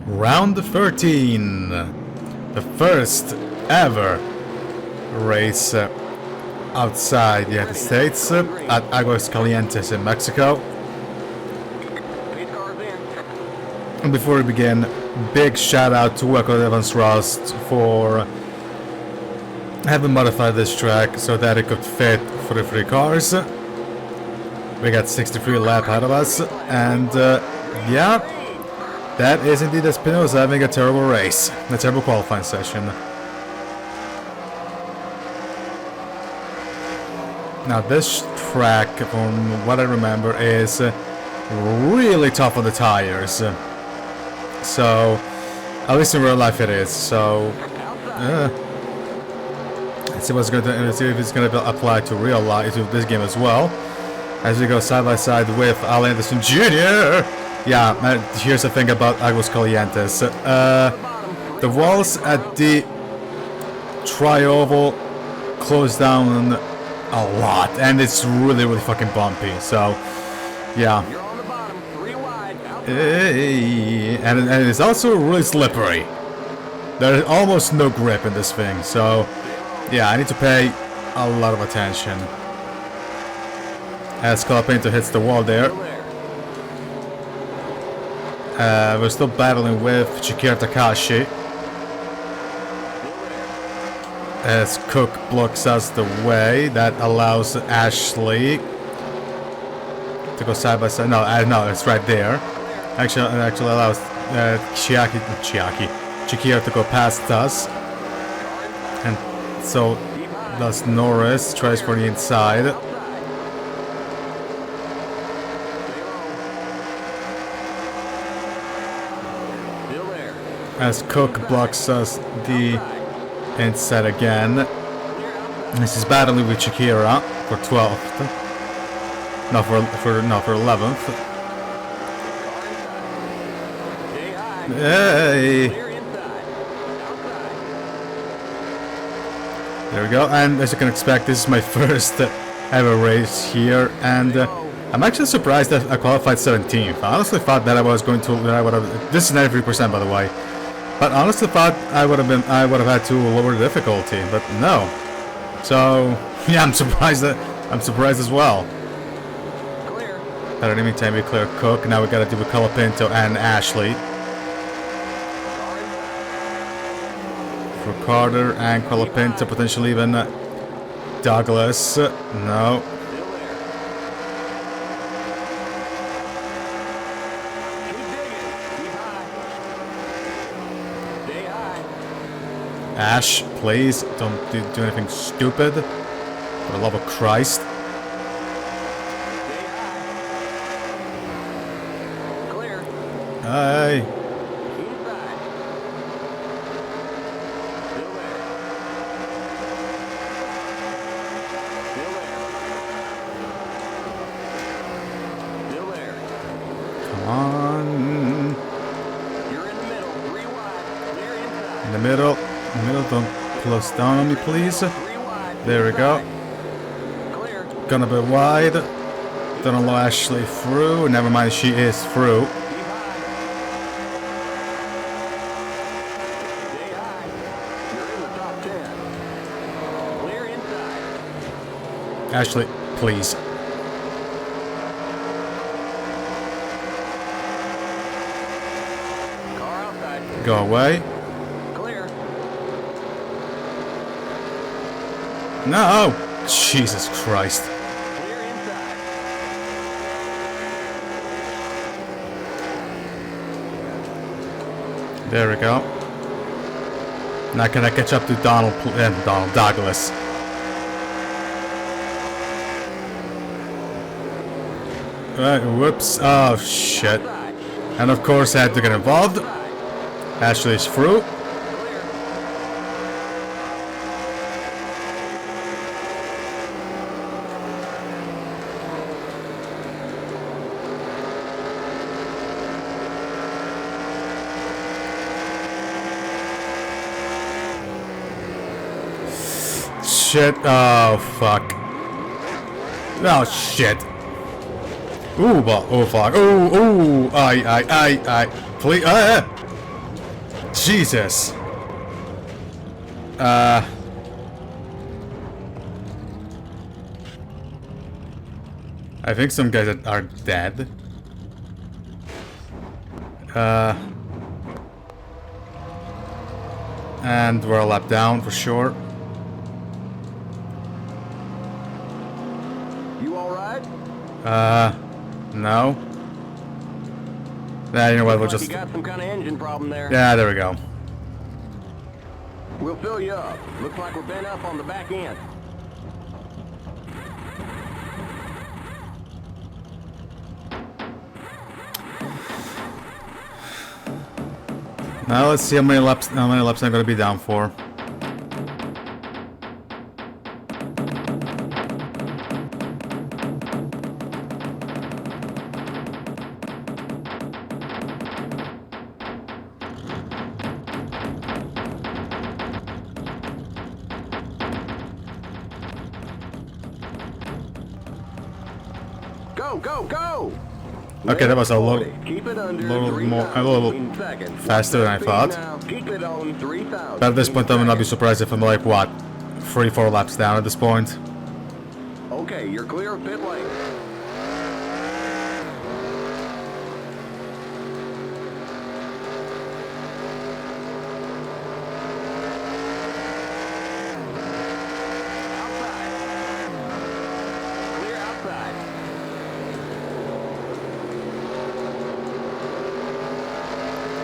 Round 13. The first ever race outside the United States at Aguascalientes in Mexico. And before we begin, big shout out to Waco Evans Rust for having modified this track so that it could fit for the 3 cars. We got 63 lap ahead of us, and yeah, that is indeed Espinosa having a terrible race, a terrible qualifying session. Now this track, from what I remember, is really tough on the tires. So, at least in real life it is. So, let's see what's going to. Let's see if it's going to apply to real life, to this game as well. As we go side by side with Al Anderson Jr. Yeah, here's the thing about Aguascalientes. The walls at the tri-oval close down a lot, and it's really fucking bumpy. So, yeah. And it's also really slippery. There's almost no grip in this thing, so yeah, I need to pay a lot of attention. As Colapinto hits the wall there. We're still battling with Shakira Takashi. As Cook blocks us the way, that allows Ashley to go side by side. No, it's right there. Actually allows Shakira to go past us. And so does Norris, tries for the inside. As Cook blocks us the inside again. This is battling with Shakira for 12th. No, for 11th. Hey! There we go. And as you can expect, this is my first ever race here, and I'm actually surprised that I qualified 17th. I honestly thought that I was going to. This is 93%, by the way. But honestly thought I would have had to lower the difficulty, but no. So yeah, I'm surprised as well. But in the meantime, we clear Cook. Now we gotta do with Colapinto and Ashley. For Carter and Colapinto, potentially even Douglas. No. Ash, please don't do anything stupid. For the love of Christ. Hey. Come on. In the middle. Don't close down on me, please. There we go. Gonna be wide. Don't allow Ashley through. Never mind, she is through. Ashley, please. Go away. No! Jesus Christ. There we go. Now can I catch up to Donald Douglas? Right, whoops. Oh, shit. And of course I had to get involved. Ashley's through. Shit. Oh, fuck. Oh, shit. Ooh, oh, fuck. Ooh, I. Please. Jesus. I think some guys are dead. And we're a lap down for sure. You alright? No. Yeah, you know what, we'll Looks like just... you got some kind of engine problem there. Yeah, there we go. We'll fill you up. Looks like we're bent up on the back end. Now let's see how many laps I'm gonna be down for. Go, go, go! Okay, that was a little little faster than I thought. Keep it on 3,000. But at this point, I would not be surprised if I'm like, what, 3-4 laps down at this point. Okay, you're clear of pit lane.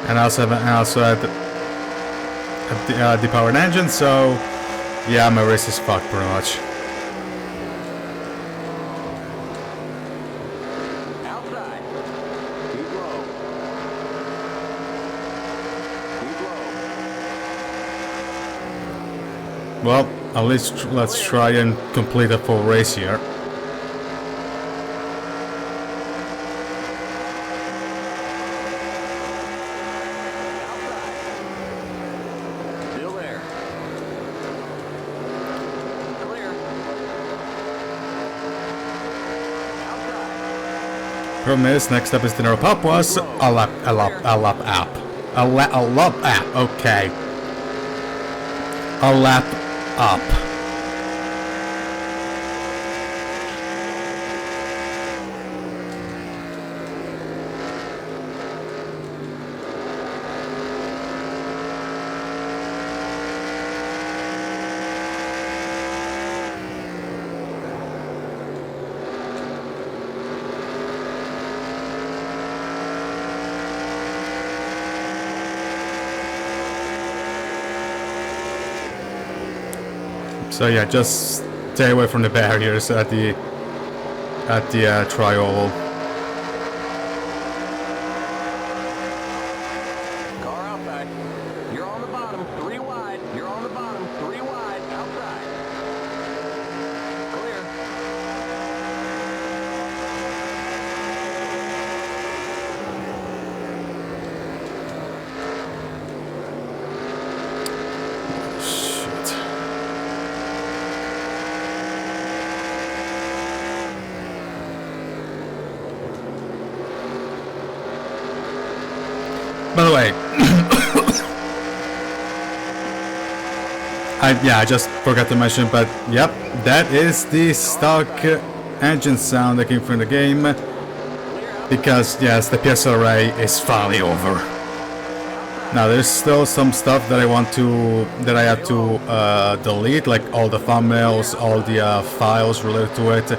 And I also had the powered engine, so yeah, my race is fucked pretty much. Outside. Keep low. Keep low. Well, at least let's try and complete a full race here. Problem is, next up is the pop was a lap up. Okay. A lap up. So yeah, just stay away from the barriers at the tri-oval. Car outside. You're on the bottom, 3 wide. You're on the bottom, 3 wide. Outside. Clear. Shit. By the way, I just forgot to mention, but yep, that is the stock engine sound that came from the game. Because yes, the PSL array is finally over. Now there's still some stuff that I have to delete, like all the thumbnails, all the files related to it.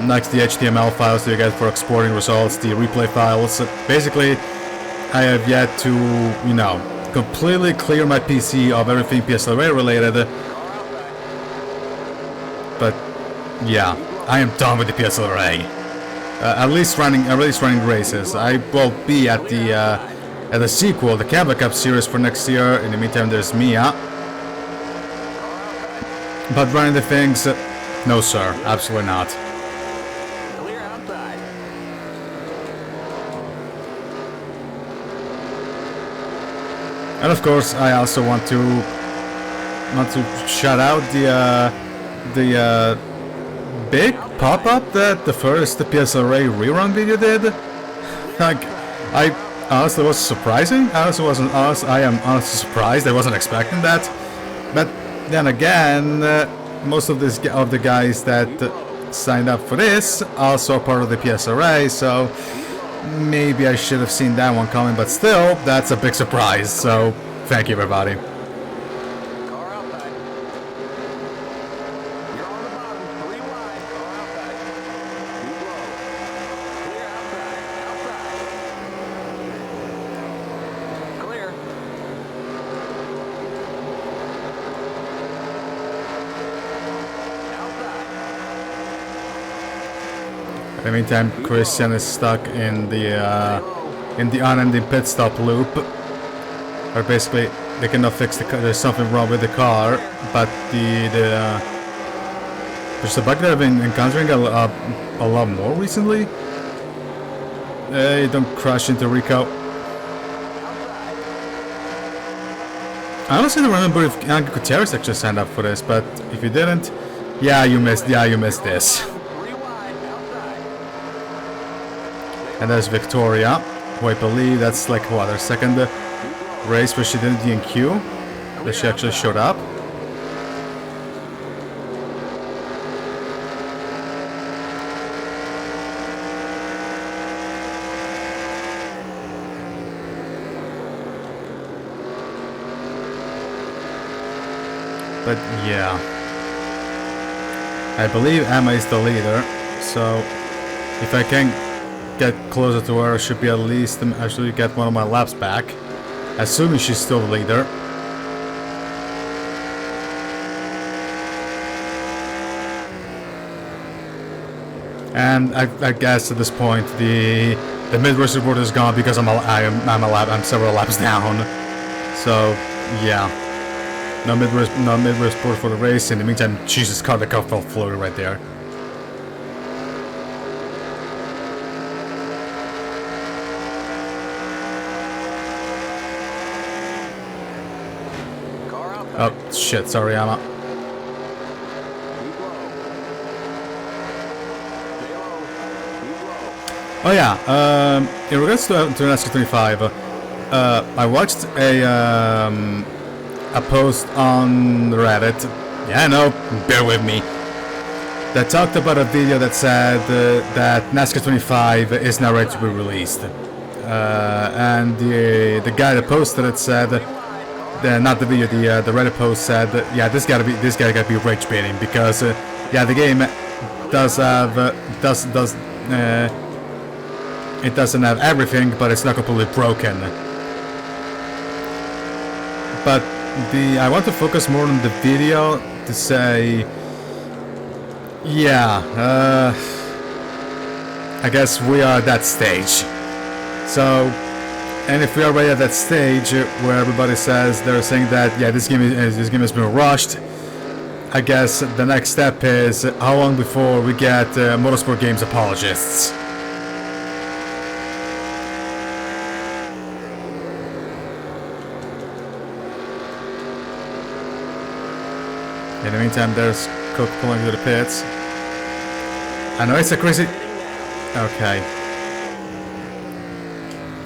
Next, the HTML files that you get for exporting results, the replay files. Basically, I have yet to, you know, completely clear my PC of everything PSL array related. But yeah, I am done with the PSL array. At least running races. I will be at the sequel, the Canva Cup series for next year. In the meantime, there's Mia. But running the things, no sir, absolutely not. Clear outside. And of course, I also want to shout out the big pop-up that the first PSL array rerun video did. Like, honestly was surprising. I am honestly surprised. I wasn't expecting that. But then again, most of the guys that signed up for this also are part of the PSRA, so maybe I should have seen that one coming. But still, that's a big surprise. So thank you, everybody. Car outside. You're on the bottom, 3 wide. Car outside. Keep low. Clear outside. Outside. Clear. Outside. In the meantime, Christian is stuck in the unending pit stop loop, where basically they cannot fix the car. There's something wrong with the car, but there's a bug that I've been encountering a lot more recently. Don't crash into Rico. I honestly don't remember if Angel Gutierrez actually signed up for this, but if you didn't, yeah, you missed this. 3 wide. Outside. And there's Victoria, who I believe that's like what, her second race where she didn't DNQ, that she actually showed up. But yeah, I believe Emma is the leader, so if I can get closer to her, I should be at least actually get one of my laps back, assuming she's still the leader. And I guess at this point the mid-race report is gone because I'm several laps down. So yeah, no mid-race report for the race. In the meantime, Jesus, car, the car fell floated right there. Car outside. Oh shit, sorry, Emma. Keep low. Stay low. Keep low. Oh yeah, in regards to NASCAR 25, I watched a post on Reddit, yeah, no, bear with me, that talked about a video that said that NASCAR 25 is now ready to be released. And the guy that posted it said, not the video, the Reddit post said, yeah, this guy gotta be rage baiting because yeah, the game does have it doesn't have everything, but it's not completely broken. But I want to focus more on the video to say, yeah, I guess we are at that stage. So, and if we are already at that stage where everybody says they're saying that, yeah, this game has been rushed, I guess the next step is how long before we get motorsport games apologists. In the meantime, there's Cook pulling to the pits. I know it's a crazy... Okay.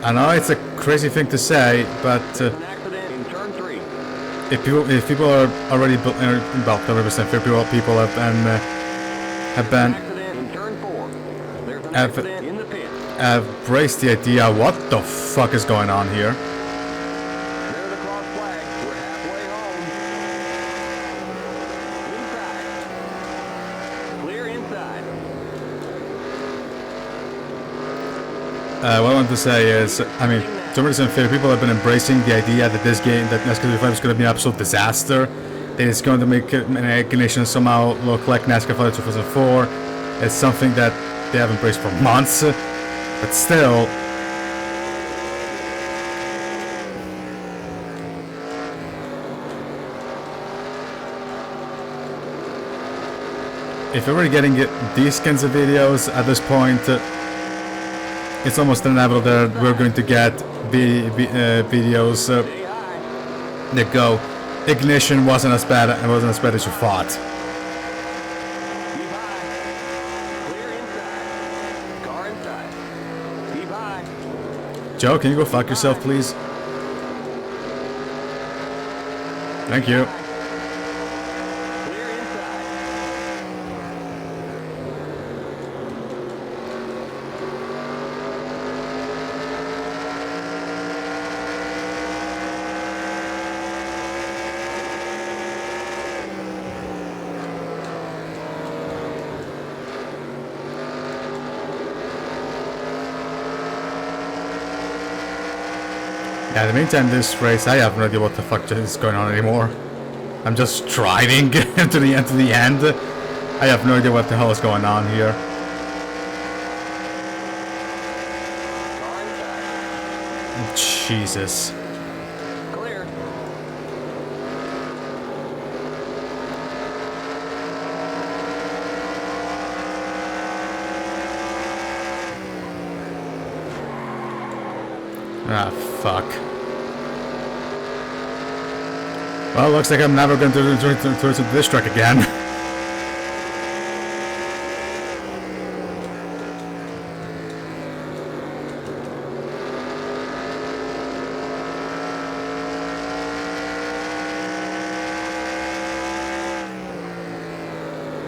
I know it's a crazy thing to say, but An accident in turn 3. if people are already well, 100% people have been Accident in turn 4. There's an accident in the pit. have braced the idea, what the fuck is going on here? There's the cross flag. We're halfway home. Inside. Clear inside. What I want to say is, I mean, 2% people have been embracing the idea that this game, that NASCAR 25 is going to be an absolute disaster. That it's going to make Ignition somehow look like NASCAR 5 2004. It's something that they have embraced for months, but still. If you're already getting these kinds of videos at this point, it's almost inevitable that we're going to get videos that go, Ignition wasn't as bad as you thought. Keep high. Clear inside. Car inside. Keep high. Joe, can you go fuck yourself, please? Thank you. Clear inside. Yeah, in the meantime, this race, I have no idea what the fuck is going on anymore. I'm just driving to the end. I have no idea what the hell is going on here. Car inside. Jesus. Clear. Ah, fuck. Well, looks like I'm never going to return to this truck again.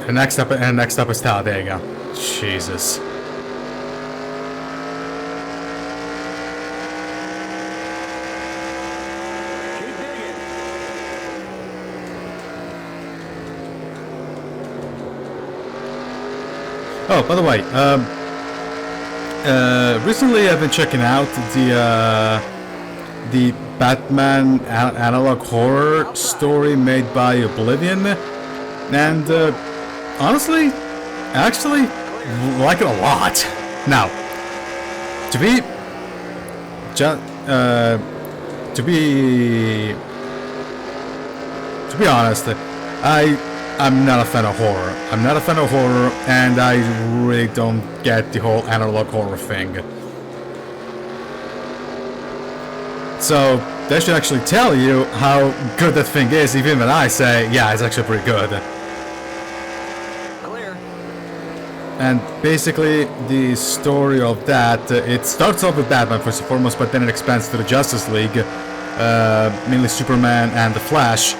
And next up is Talladega. Jesus. Keep digging. Oh, by the way, recently I've been checking out the Batman analog horror story made by Oblivion, and honestly, I actually like it a lot. Now, to be honest, I'm not a fan of horror. I'm not a fan of horror, and I really don't get the whole analog horror thing. So that should actually tell you how good that thing is, even when I say, yeah, it's actually pretty good. Clear. And basically, the story of that, it starts off with Batman first and foremost, but then it expands to the Justice League, mainly Superman and the Flash,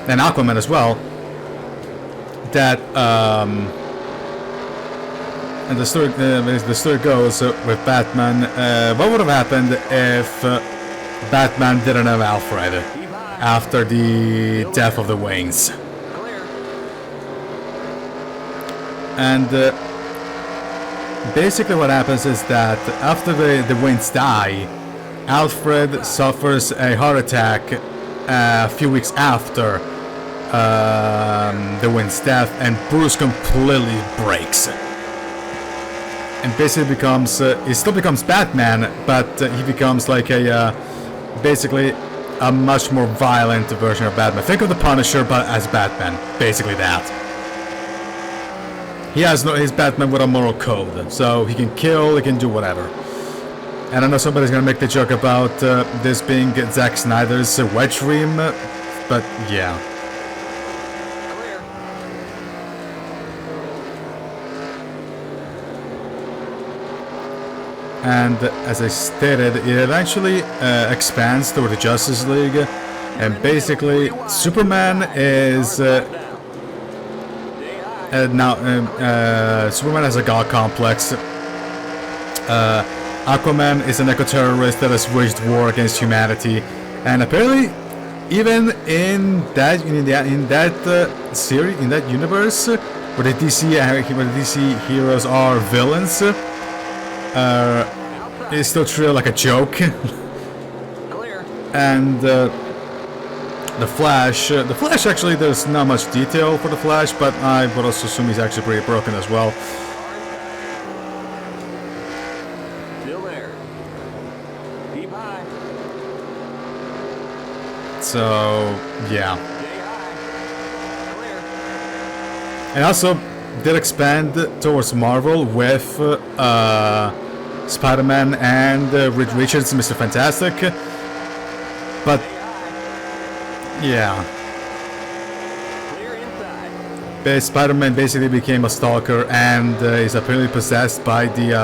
and Aquaman as well. That and the story goes with Batman. What would have happened if Batman didn't have Alfred after the death of the Waynes? Clear. And basically what happens is that after the Waynes die, Alfred suffers a heart attack a few weeks after the Wayne's death, and Bruce completely breaks. And basically becomes, he still becomes Batman, but he becomes like a, basically a much more violent version of Batman. Think of the Punisher, but as Batman. Basically that. He has no, he's Batman with a moral code, so he can kill, he can do whatever. And I know somebody's gonna make the joke about this being Zack Snyder's wet dream, but yeah. Clear. And as I stated, it eventually expands toward the Justice League, and basically Superman is now Superman has a god complex. Aquaman is an eco-terrorist that has waged war against humanity, and apparently, even in that series, in that universe, where the DC heroes are villains, is still treated like a joke. Clear. And the Flash actually, there's not much detail for the Flash, but I would also assume he's actually pretty broken as well. Still there. Keep high. So yeah, Stay high. Clear. and also did expand towards Marvel with Spider-Man and Reed Richards, Mr. Fantastic, but Stay high. yeah. Clear inside. Spider-Man basically became a stalker and is apparently possessed by the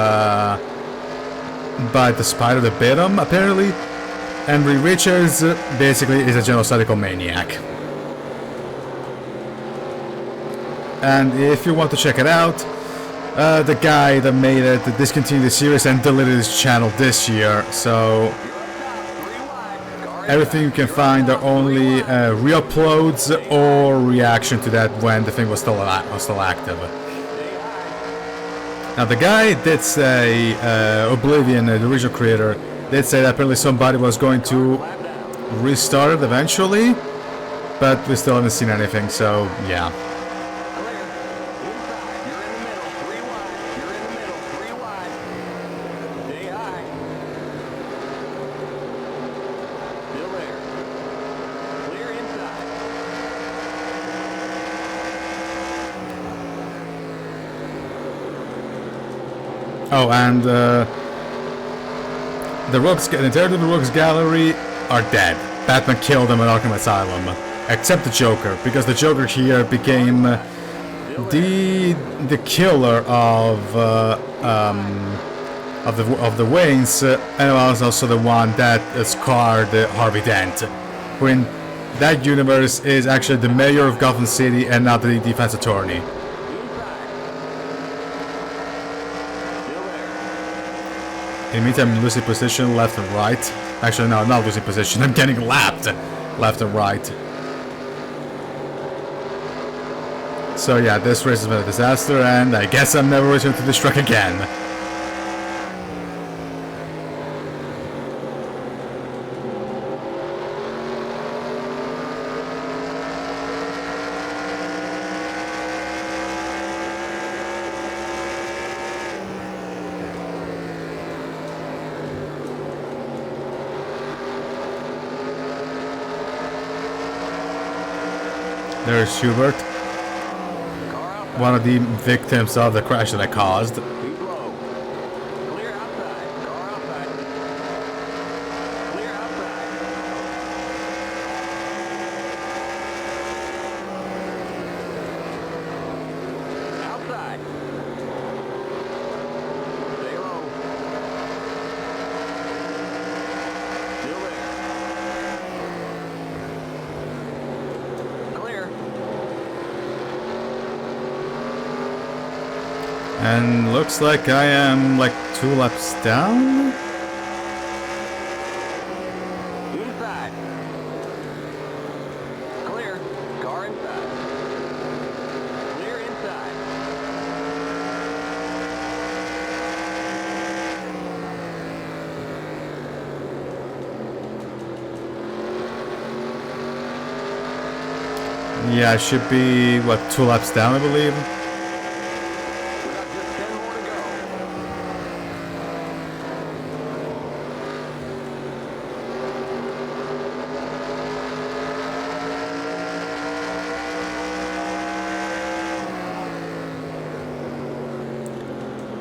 but the spider that bit him, apparently. And Reed Richards basically is a genocidal maniac. And if you want to check it out, the guy that made it discontinued the series and deleted his channel this year, so everything you can find are only re-uploads or reaction to that when the thing was still active. Now the guy did say, Oblivion, the original creator, did say that apparently somebody was going to restart it eventually, but we still haven't seen anything, so yeah. Oh, and the entirety of the Rogues Gallery are dead. Batman killed them at Arkham Asylum, except the Joker, because the Joker here became the killer of the Waynes, and was also the one that scarred Harvey Dent, who in that universe is actually the mayor of Gotham City and not the defense attorney. In the meantime, I'm losing position left and right. Actually, no, I'm not losing position. I'm getting lapped left and right. So yeah, this race has been a disaster, and I guess I'm never returning to this track again. There's Schubert, one of the victims of the crash that I caused. And looks like I am like 2 laps down. Inside. Clear. Car inside. Clear inside. Yeah, I should be, what, 2 laps down, I believe.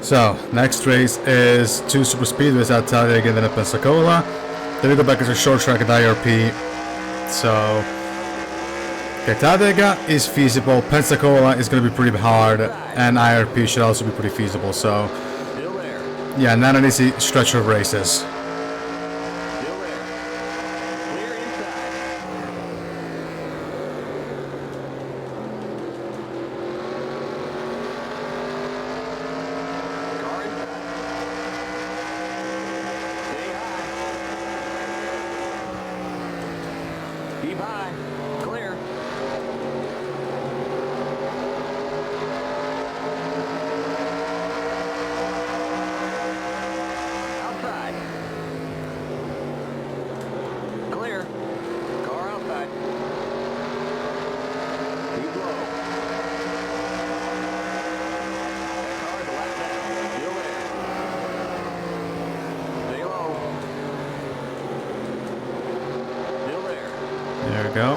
So, next race is 2 super speedways at Talladega and then at Pensacola. Then we go back as a short track at IRP. So, okay, Talladega is feasible, Pensacola is going to be pretty hard, and IRP should also be pretty feasible. So, yeah, not an easy stretch of races. Keep high. Clear. Outside. Clear. Car outside. Keep low. Car's a lap down. Still there. Stay low. Still there. There we go.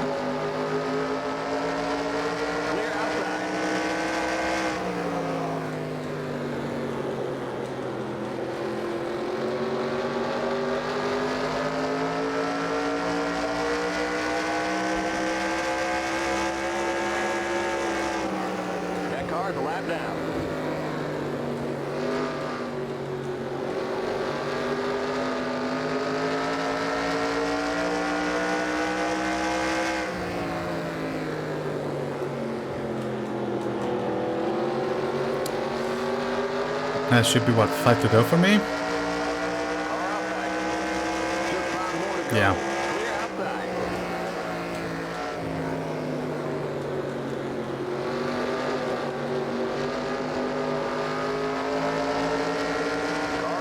Clear outside. That car's a lap down. Should be what, 5 to go for me? Just 5 more to go. Yeah. Clear outside.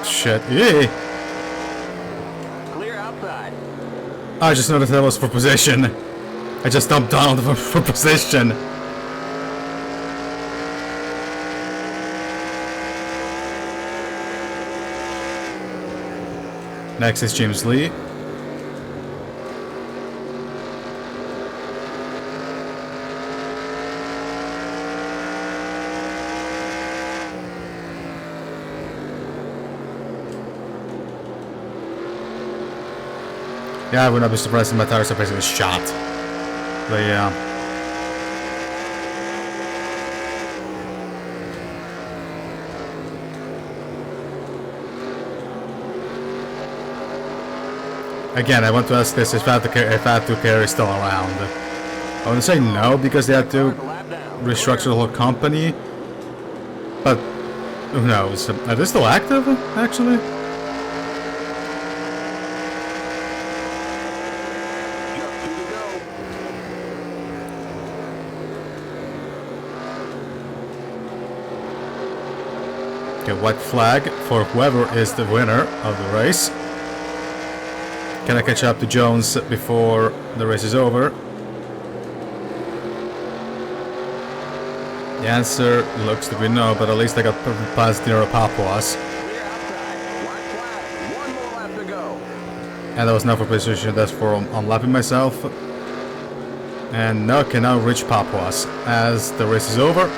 Shit. Yeah. Clear outside. I just noticed that was for position. I just dumped Donald for position. Next is James Lee. Yeah, I would not be surprised if my tires are basically shot. But yeah. Again, I want to ask this if Fat to Care is still around. I want to say no, because they had to Lap down. restructure the whole company. But who knows? Are they still active, actually? Just 2 to go. Okay, white flag for whoever is the winner of the race. Can I catch up to Jones before the race is over? The answer looks to be no, but at least I got past Nero Papuas. Clear outside. White flag. 1 more lap to go. And that was not for position, that's for unlapping myself. And now can now reach Papuas as the race is over.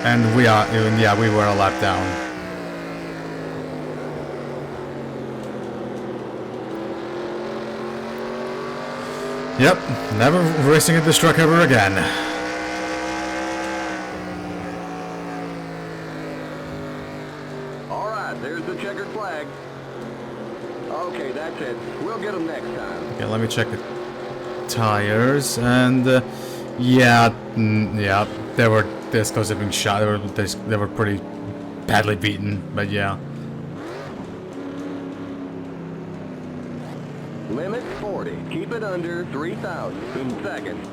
And we were a lap down. Yep, never racing at this truck ever again. All right, there's the checkered flag. Okay, that's it. We'll get them next time. Okay, let me check the tires, and yeah, they were this close to being shot. They were pretty badly beaten, but yeah. Limit 40. Keep it under 3,000 in seconds.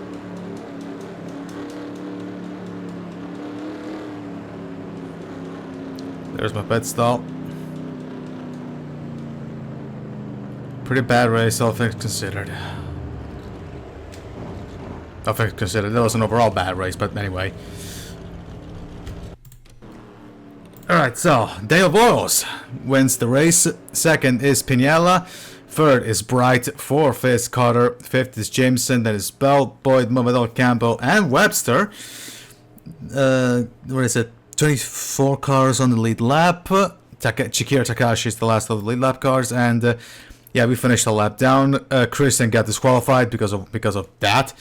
There's my pit stall. Pretty bad race, all things considered. All things considered, that was an overall bad race, but anyway. Alright, so, Dale Boyles wins the race. Second is Piniella. Third is Bright. Fourth is Carter. Fifth is Jameson. Then is Bell, Boyd, Momadol, Campbell, and Webster. What is it? 24 cars on the lead lap. Chikira Takashi is the last of the lead lap cars, and yeah, we finished the lap down. Christian got disqualified because of that.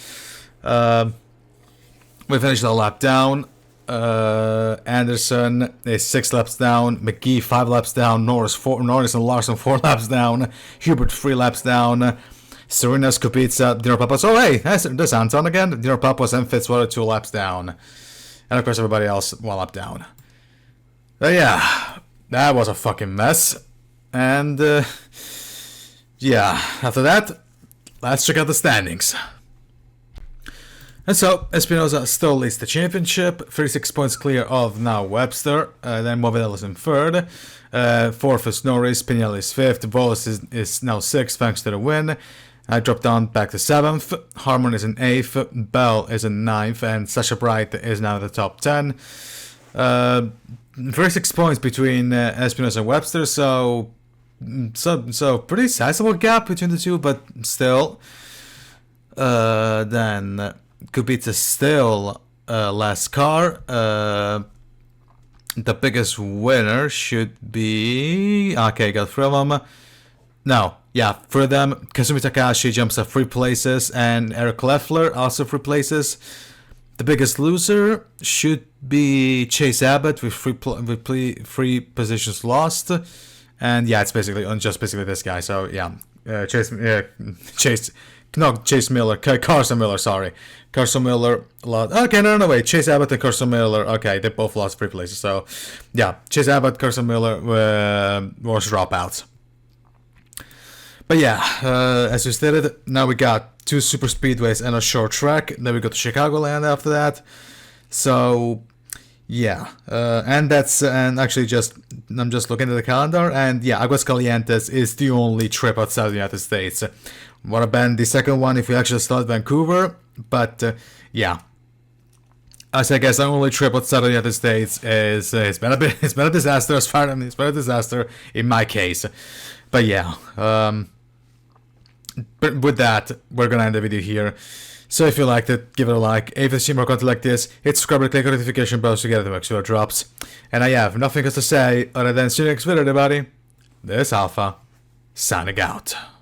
We finished the lap down. Anderson is 6 laps down. McGee 5 laps down. Norris and Larson 4 laps down. Hubert 3 laps down. Serena's Kubica, Dino Pappas. Oh hey, there's Anton again. Dino Pappas and Fitzwater 2 laps down. And of course everybody else 1 lap down. But yeah, that was a fucking mess. And yeah, after that, let's check out the standings. And so, Espinosa still leads the championship, 36 points clear of now Webster, then Movedel is in third, fourth is Norris, Pinelli is fifth, Wallace is now sixth thanks to the win. I dropped down back to seventh, Harmon is in eighth, Bell is in ninth, and Sasha Bright is now in the top 10. 36 points between Espinosa and Webster, so pretty sizable gap between the two, but still. Then Kubica still last car. The biggest winner should be... Okay, got 3 of them. No, yeah, 3 of them. Kazumi Takahashi jumps up 3 places, and Eric Leffler also 3 places. The biggest loser should be Chase Abbott with 3 positions lost. And yeah, it's basically just basically this guy. So yeah, Chase no, Chase Miller, Carson Miller, sorry. Carson Miller lost. Okay, no, wait. Chase Abbott and Carson Miller. Okay, they both lost 3 places. So, yeah, Chase Abbott, Carson Miller was dropouts. But yeah, as you stated, now we got 2 super speedways and a short track. Then we go to Chicagoland after that. So, yeah, and actually I'm just looking at the calendar, and yeah, Aguascalientes is the only trip outside the United States. Would have been the second one if we actually start Vancouver, but yeah. As I guess the only trip outside of the United States is it's been a disaster as far as it's been a disaster in my case. But yeah, but with that, we're gonna end the video here. So if you liked it, give it a like. If you see more content like this, hit subscribe and click on the notification bell to get the next video drops. And I have nothing else to say other than see you next video, everybody. This is Alpha, signing out.